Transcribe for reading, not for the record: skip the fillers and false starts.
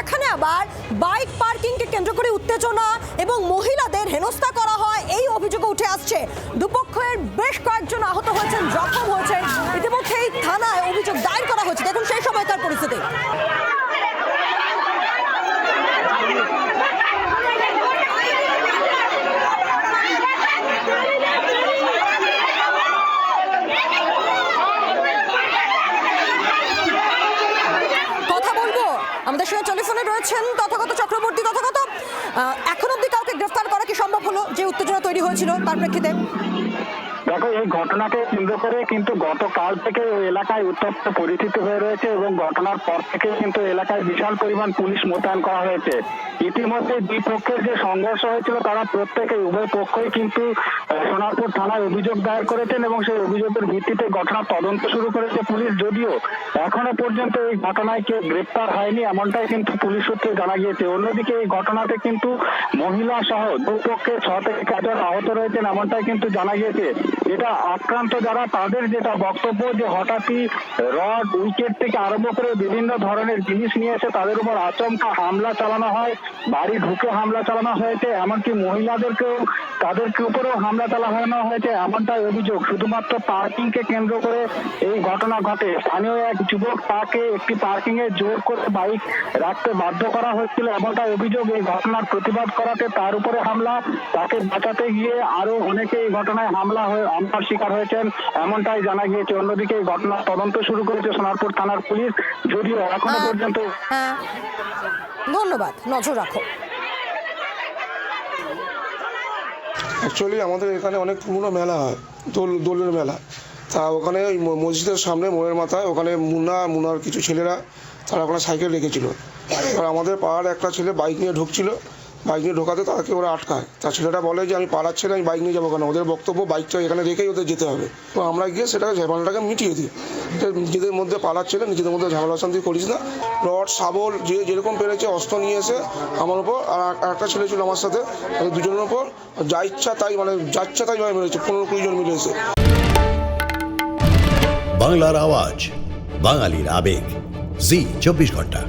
সেখানে আবার বাইক পার্কিংকে কেন্দ্র করে উত্তেজনা এবং মহিলাদের হেনস্থা করা হয় এই অভিযোগ উঠে আসছে। দুপক্ষের বেশ কয়েকজন আহত হয়েছেন, জখম হয়েছেন। ইতিমধ্যেই থানায় অভিযোগ দায়ের করা হয়েছে। দেখুন সেই সময়কার পরিস্থিতি। আমাদের সঙ্গে টেলিফোনে রয়েছেন তথাগত চক্রবর্তী। তথাগত, এখন অব্দি কাউকে গ্রেফতার করা কি সম্ভব হলো যে উত্তেজনা তৈরি হয়েছিল তার প্রেক্ষিতে? দেখো, এই ঘটনাকে কেন্দ্র করে কিন্তু গতকাল থেকে এলাকায় উত্তপ্ত পরিস্থিতি হয়ে রয়েছে এবং ঘটনার পর থেকে কিন্তু এলাকায় বিশাল পরিমাণ পুলিশ মোতায়েন করা হয়েছে। ইতিমধ্যে দুই পক্ষের যে সংঘর্ষ হয়েছিল তারা উভয় পক্ষই কিন্তু সোনারপুর থানায় অভিযোগ দায়ের করেছেন এবং সেই অভিযোগের ভিত্তিতে ঘটনার তদন্ত শুরু করেছে পুলিশ। যদিও এখনো পর্যন্ত এই ঘটনায় কেউ গ্রেপ্তার হয়নি, এমনটাই কিন্তু পুলিশ সূত্রে জানা গিয়েছে। অন্যদিকে এই ঘটনাতে কিন্তু মহিলা সহ দুপক্ষের 6 থেকে 7 জন আহত রয়েছেন, এমনটাই কিন্তু জানা গিয়েছে। এটা আক্রান্ত যারা তাদের যেটা বক্তব্য যে হঠাৎই রড, উইকেট থেকে আরম্ভ করে বিভিন্ন ধরনের জিনিস নিয়ে এসে তাদের উপর আচমকা হামলা চালানো হয়, বাড়ি ঢুকে হামলা চালানো হয়েছে, এমনকি মহিলাদেরকেও তাদেরকে উপরেও হামলা চালানো হয়েছে, এমনটাই অভিযোগ। শুধুমাত্র পার্কিং কে কেন্দ্র করে এই ঘটনা ঘটে। স্থানীয় এক যুবক তাকে একটি পার্কিং এ জোর করে বাইক রাখতে বাধ্য করা হয়েছিল, এমনটাই অভিযোগ। এই ঘটনার প্রতিবাদ করাতে তার উপরে হামলা, তাকে বাঁচাতে গিয়ে আরো অনেকে এই ঘটনায় হামলার শিকার হয়েছেন, এমনটাই জানা গিয়েছে। অন্যদিকে এই ঘটনার তদন্ত শুরু করেছে সোনারপুর থানার পুলিশ। যদিও এখনো পর্যন্ত ধন্যবাদ, নজর রাখো। অ্যাকচুয়ালি আমাদের এখানে অনেক পুরনো মেলা হয়, দোলের মেলা। তা ওখানে ওই মসজিদের সামনে মোড়ের মাথায় ওখানে মুনার কিছু ছেলেরা তারা ওখানে সাইকেল রেখেছিল। এবার আমাদের পাড়ার একটা ছেলে বাইক নিয়ে ঢুকছিল, বাইক নিয়ে ঢোকাতে তাকে ওরা আটকায়। তার ছেলেটা বলে যে আমি পাড়ার ছেলে, আমি বাইক নিয়ে যাবো কেন, ওদের বক্তব্য বাইকটা এখানে রেখেই ওদের যেতে হবে। তো আমরা গিয়ে সেটাকে ঝামেলাটাকে মিটিয়ে দিই। নিজেদের মধ্যে পাড়ার ছেলে, নিজেদের মধ্যে ঝামেলা শান্তি করিস না। রড, শাবল যে যেরকম পেরেছে অস্ত্র নিয়ে এসে আমার ওপর, আর একটা ছেলে ছিল আমার সাথে, দুজনের ওপর যা ইচ্ছা তাই মেরেছে। 15-20 জন মিলে এসে। বাংলার আওয়াজ, বাঙালির আবেগ, জি 24 ঘন্টা।